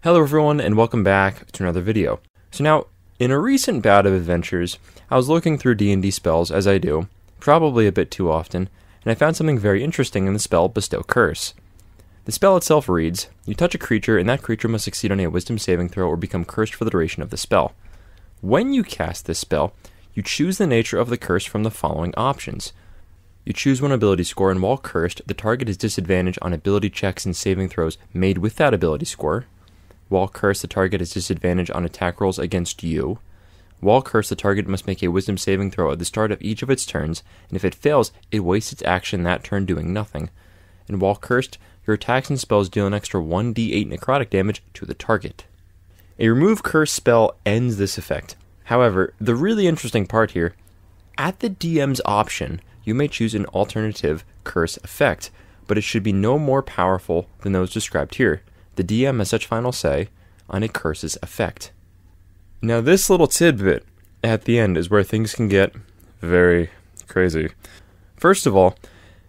Hello everyone and welcome back to another video. So now, in a recent bout of adventures, I was looking through D&D spells, as I do, probably a bit too often, and I found something very interesting in the spell Bestow Curse. The spell itself reads, you touch a creature and that creature must succeed on a wisdom saving throw or become cursed for the duration of the spell. When you cast this spell, you choose the nature of the curse from the following options. You choose one ability score, and while cursed, the target is disadvantaged on ability checks and saving throws made with that ability score. While cursed, the target is disadvantaged on attack rolls against you. While cursed, the target must make a wisdom saving throw at the start of each of its turns, and if it fails, it wastes its action that turn doing nothing. And while cursed, your attacks and spells deal an extra 1d8 necrotic damage to the target. A remove curse spell ends this effect. However, the really interesting part here, at the DM's option, you may choose an alternative curse effect, but it should be no more powerful than those described here. The DM has such final say on a curse's effect. Now this little tidbit at the end is where things can get very crazy. First of all,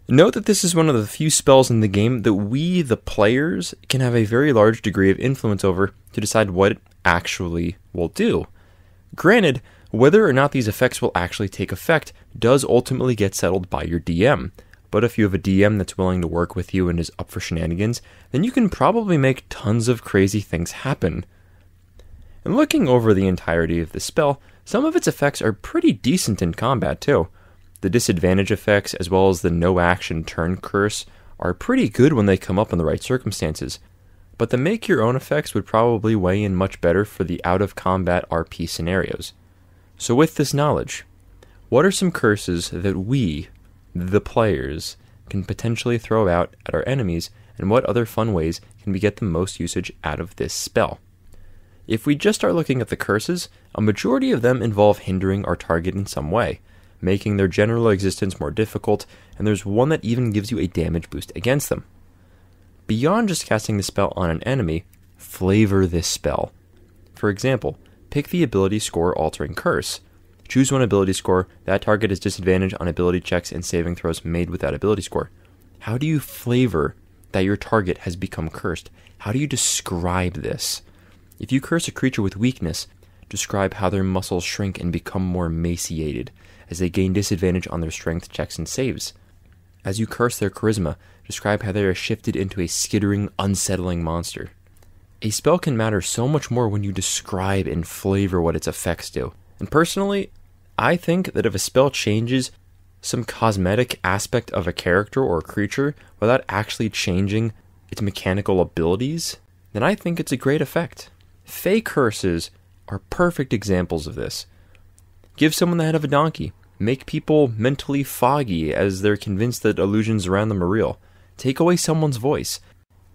note that this is one of the few spells in the game that we, the players, can have a very large degree of influence over to decide what it actually will do. Granted, whether or not these effects will actually take effect does ultimately get settled by your DM. But if you have a DM that's willing to work with you and is up for shenanigans, then you can probably make tons of crazy things happen. And looking over the entirety of the spell, some of its effects are pretty decent in combat too. The disadvantage effects, as well as the no-action turn curse, are pretty good when they come up in the right circumstances. But the make-your-own effects would probably weigh in much better for the out-of-combat RP scenarios. So with this knowledge, what are some curses that we, the players, can potentially throw out at our enemies, and what other fun ways can we get the most usage out of this spell? If we just start looking at the curses, a majority of them involve hindering our target in some way, making their general existence more difficult, and there's one that even gives you a damage boost against them. Beyond just casting the spell on an enemy, flavor this spell. For example, pick the ability score altering curse. Choose one ability score. That target is disadvantaged on ability checks and saving throws made with that ability score. How do you flavor that your target has become cursed? How do you describe this? If you curse a creature with weakness, describe how their muscles shrink and become more emaciated, as they gain disadvantage on their strength checks and saves. As you curse their charisma, describe how they are shifted into a skittering, unsettling monster. A spell can matter so much more when you describe and flavor what its effects do. And personally, I think that if a spell changes some cosmetic aspect of a character or a creature without actually changing its mechanical abilities, then I think it's a great effect. Fey curses are perfect examples of this. Give someone the head of a donkey. Make people mentally foggy as they're convinced that illusions around them are real. Take away someone's voice.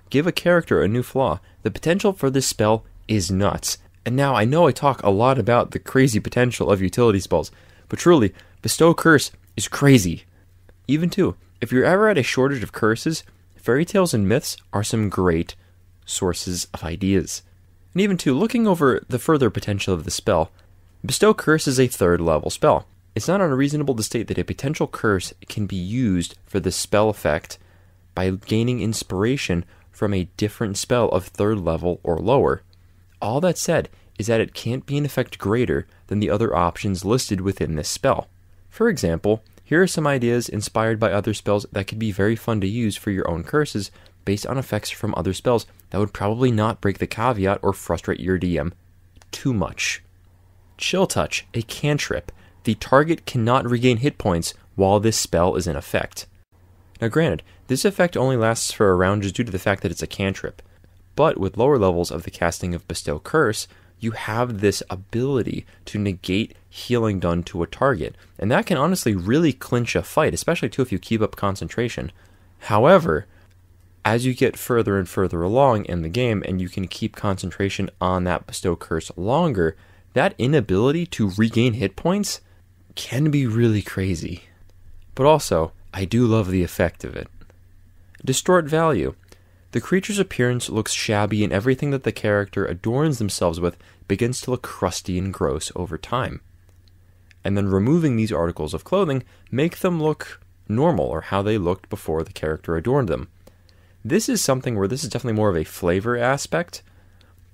Give a character a new flaw. The potential for this spell is nuts. And now I know I talk a lot about the crazy potential of utility spells, but truly, Bestow Curse is crazy. Even too, if you're ever at a shortage of curses, fairy tales and myths are some great sources of ideas. And even too, looking over the further potential of the spell, Bestow Curse is a 3rd level spell. It's not unreasonable to state that a potential curse can be used for the spell effect by gaining inspiration from a different spell of 3rd level or lower. All that said is that it can't be an effect greater than the other options listed within this spell. For example, here are some ideas inspired by other spells that could be very fun to use for your own curses based on effects from other spells that would probably not break the caveat or frustrate your DM too much. Chill Touch, a cantrip. The target cannot regain hit points while this spell is in effect. Now granted, this effect only lasts for a round just due to the fact that it's a cantrip. But with lower levels of the casting of Bestow Curse, you have this ability to negate healing done to a target. And that can honestly really clinch a fight, especially too if you keep up concentration. However, as you get further and further along in the game and you can keep concentration on that Bestow Curse longer, that inability to regain hit points can be really crazy. But also, I do love the effect of it. Distort Value. The creature's appearance looks shabby and everything that the character adorns themselves with begins to look crusty and gross over time. And then removing these articles of clothing make them look normal or how they looked before the character adorned them. This is something where this is definitely more of a flavor aspect,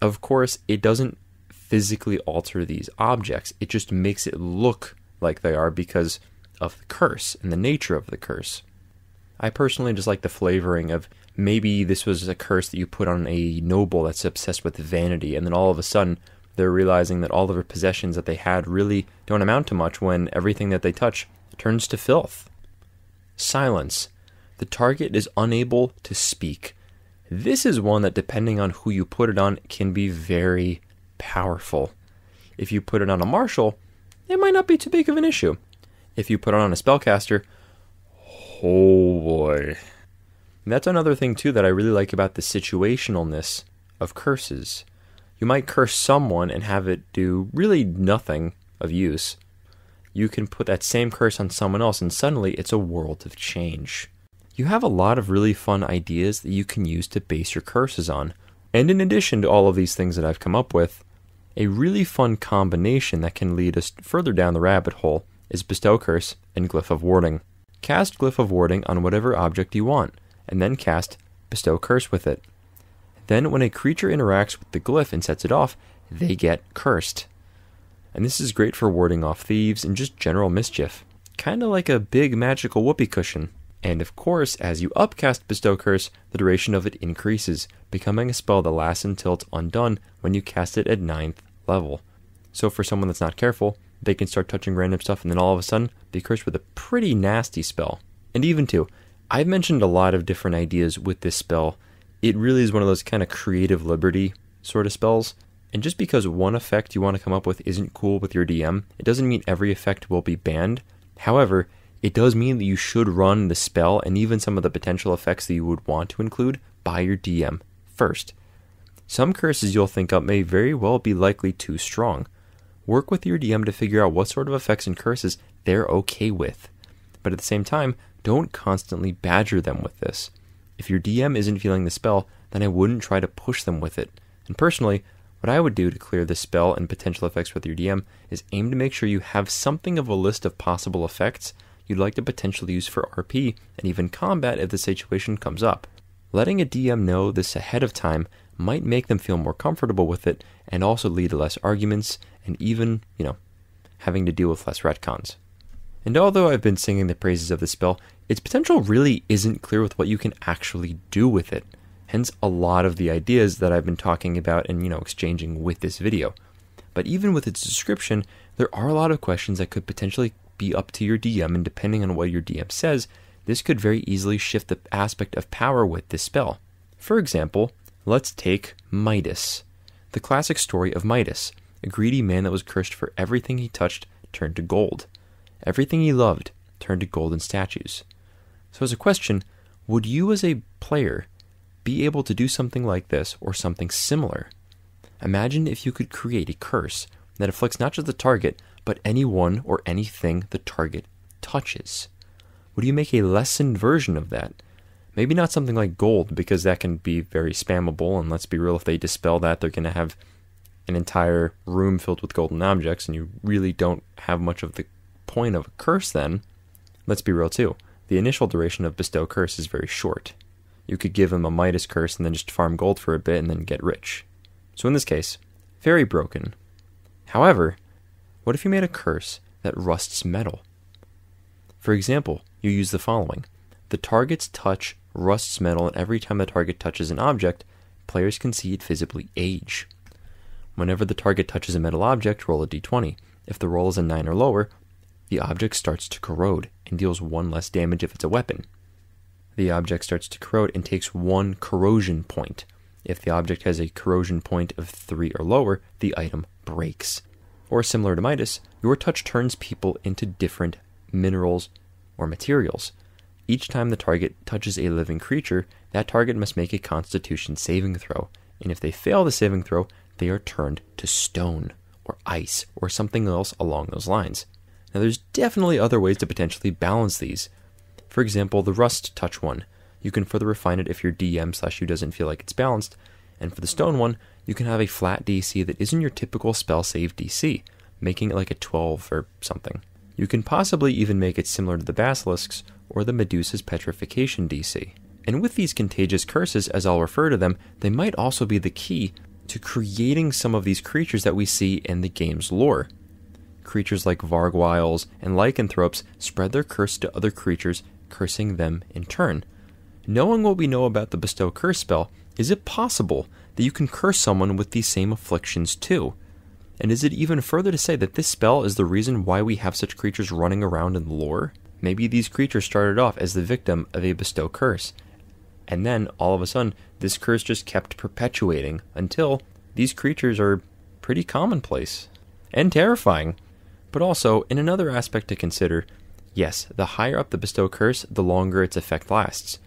Of course, it doesn't physically alter these objects. It just makes it look like they are because of the curse and the nature of the curse. I personally just like the flavoring of maybe this was a curse that you put on a noble that's obsessed with vanity, and then all of a sudden they're realizing that all of their possessions that they had really don't amount to much when everything that they touch turns to filth. Silence. The target is unable to speak. This is one that, depending on who you put it on, can be very powerful. If you put it on a marshal, it might not be too big of an issue. If you put it on a spellcaster, oh boy. And that's another thing too that I really like about the situationalness of curses. You might curse someone and have it do really nothing of use. You can put that same curse on someone else and suddenly it's a world of change. You have a lot of really fun ideas that you can use to base your curses on. And in addition to all of these things that I've come up with, a really fun combination that can lead us further down the rabbit hole is Bestow Curse and Glyph of Warding. Cast Glyph of Warding on whatever object you want, and then cast Bestow Curse with it. Then when a creature interacts with the glyph and sets it off, they get cursed. And this is great for warding off thieves and just general mischief. Kinda like a big magical whoopee cushion. And of course, as you upcast Bestow Curse, the duration of it increases, becoming a spell that lasts until it's undone when you cast it at 9th level. So for someone that's not careful, they can start touching random stuff and then all of a sudden be cursed with a pretty nasty spell. And even too, I've mentioned a lot of different ideas with this spell. It really is one of those kind of creative liberty sort of spells. And just because one effect you want to come up with isn't cool with your DM, it doesn't mean every effect will be banned. However, it does mean that you should run the spell and even some of the potential effects that you would want to include by your DM first. Some curses you'll think up may very well be likely too strong. Work with your DM to figure out what sort of effects and curses they're okay with. But at the same time, don't constantly badger them with this. If your DM isn't feeling the spell, then I wouldn't try to push them with it. And personally, what I would do to clear the spell and potential effects with your DM is aim to make sure you have something of a list of possible effects you'd like to potentially use for RP and even combat if the situation comes up. Letting a DM know this ahead of time might make them feel more comfortable with it and also lead to less arguments and even, having to deal with less retcons. And although I've been singing the praises of the spell, its potential really isn't clear with what you can actually do with it. Hence a lot of the ideas that I've been talking about and, exchanging with this video. But even with its description, there are a lot of questions that could potentially be up to your DM, and depending on what your DM says, this could very easily shift the aspect of power with this spell. For example, let's take Midas. The classic story of Midas, a greedy man that was cursed for everything he touched turned to gold. Everything he loved turned to golden statues. So as a question, would you as a player be able to do something like this or something similar? Imagine if you could create a curse that afflicts not just the target, but anyone or anything the target touches. Would you make a lessened version of that? Maybe not something like gold, because that can be very spammable, and let's be real, if they dispel that, they're going to have an entire room filled with golden objects, and you really don't have much of the point of a curse then. Let's be real too. The initial duration of Bestow Curse is very short. You could give him a Midas curse and then just farm gold for a bit and then get rich. So in this case, very broken. However, what if you made a curse that rusts metal? For example, you use the following. The target's touch rusts metal, and every time the target touches an object, players can see it visibly age. Whenever the target touches a metal object, roll a d20. If the roll is a 9 or lower, the object starts to corrode and deals 1 less damage if it's a weapon. The object starts to corrode and takes 1 corrosion point. If the object has a corrosion point of 3 or lower, the item breaks. Or similar to Midas, your touch turns people into different minerals or materials. Each time the target touches a living creature, that target must make a Constitution saving throw, and if they fail the saving throw, they are turned to stone, or ice, or something else along those lines. Now there's definitely other ways to potentially balance these. For example, the rust touch one. You can further refine it if your DM/you doesn't feel like it's balanced, and for the stone one, you can have a flat DC that isn't your typical spell save DC, making it like a 12 or something. You can possibly even make it similar to the Basilisks or the Medusa's Petrification DC. And with these contagious curses, as I'll refer to them, they might also be the key to creating some of these creatures that we see in the game's lore. Creatures like Vargwiles and Lycanthropes spread their curse to other creatures, cursing them in turn. Knowing what we know about the Bestow curse spell, is it possible that you can curse someone with these same afflictions too? And is it even further to say that this spell is the reason why we have such creatures running around in the lore? Maybe these creatures started off as the victim of a Bestow curse, and then all of a sudden this curse just kept perpetuating until these creatures are pretty commonplace and terrifying. But also, in another aspect to consider, yes, the higher up the Bestow curse, the longer its effect lasts.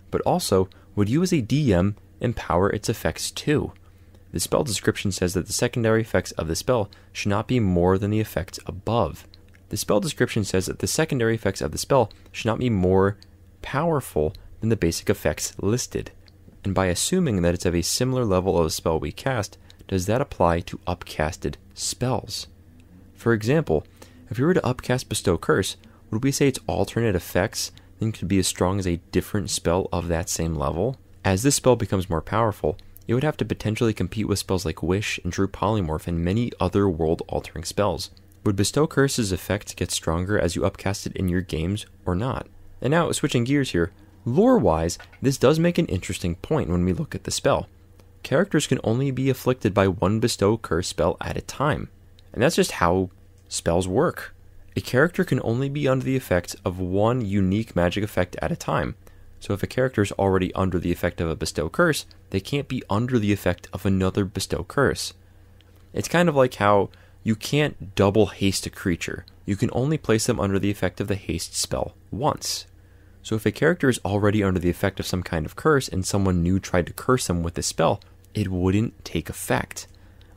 But also, would you as a DM empower its effects too? The spell description says that the secondary effects of the spell should not be more than the effects above. The spell description says that the secondary effects of the spell should not be more powerful than the basic effects listed. And by assuming that it's of a similar level of a spell we cast, does that apply to upcasted spells? For example, if we were to upcast Bestow Curse, would we say its alternate effects then could be as strong as a different spell of that same level? As this spell becomes more powerful, it would have to potentially compete with spells like Wish and True Polymorph and many other world-altering spells. Would Bestow Curse's effect get stronger as you upcast it in your games or not? And now, switching gears here, lore-wise, this does make an interesting point when we look at the spell. Characters can only be afflicted by one Bestow Curse spell at a time. And that's just how spells work. A character can only be under the effects of one unique magic effect at a time. So if a character is already under the effect of a Bestow Curse, they can't be under the effect of another Bestow Curse. It's kind of like how you can't double haste a creature. You can only place them under the effect of the haste spell once. So if a character is already under the effect of some kind of curse and someone new tried to curse them with this spell, it wouldn't take effect,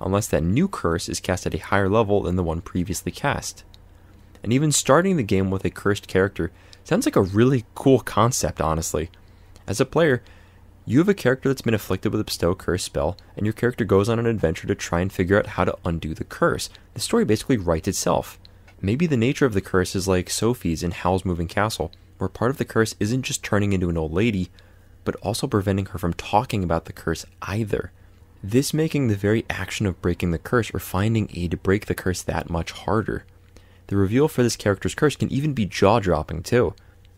unless that new curse is cast at a higher level than the one previously cast. And even starting the game with a cursed character sounds like a really cool concept, honestly. As a player, you have a character that's been afflicted with a Bestow Curse spell, and your character goes on an adventure to try and figure out how to undo the curse. The story basically writes itself. Maybe the nature of the curse is like Sophie's in Howl's Moving Castle, where part of the curse isn't just turning into an old lady, but also preventing her from talking about the curse either. This making the very action of breaking the curse or finding a to break the curse that much harder. The reveal for this character's curse can even be jaw-dropping too.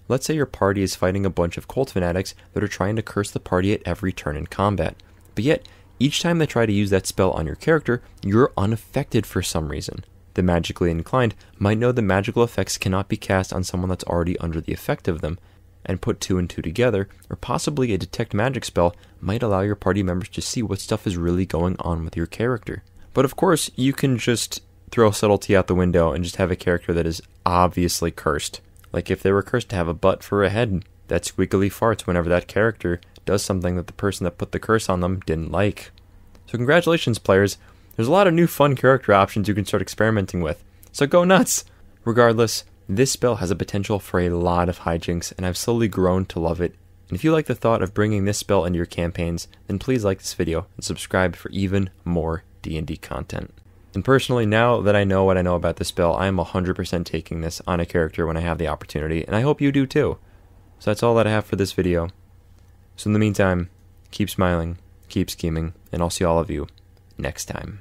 Let's say your party is fighting a bunch of cult fanatics that are trying to curse the party at every turn in combat, but yet, each time they try to use that spell on your character, you're unaffected for some reason. The magically inclined might know the magical effects cannot be cast on someone that's already under the effect of them, and put two and two together, or possibly a detect magic spell might allow your party members to see what stuff is really going on with your character. But of course, you can just throw subtlety out the window and just have a character that is obviously cursed. Like if they were cursed to have a butt for a head that squeakily farts whenever that character does something that the person that put the curse on them didn't like. So congratulations, players. There's a lot of new fun character options you can start experimenting with. So go nuts! Regardless, this spell has a potential for a lot of hijinks, and I've slowly grown to love it. And if you like the thought of bringing this spell into your campaigns, then please like this video and subscribe for even more D&D content. And personally, now that I know what I know about this spell, I am 100% taking this on a character when I have the opportunity, and I hope you do too. So that's all that I have for this video. So in the meantime, keep smiling, keep scheming, and I'll see all of you next time.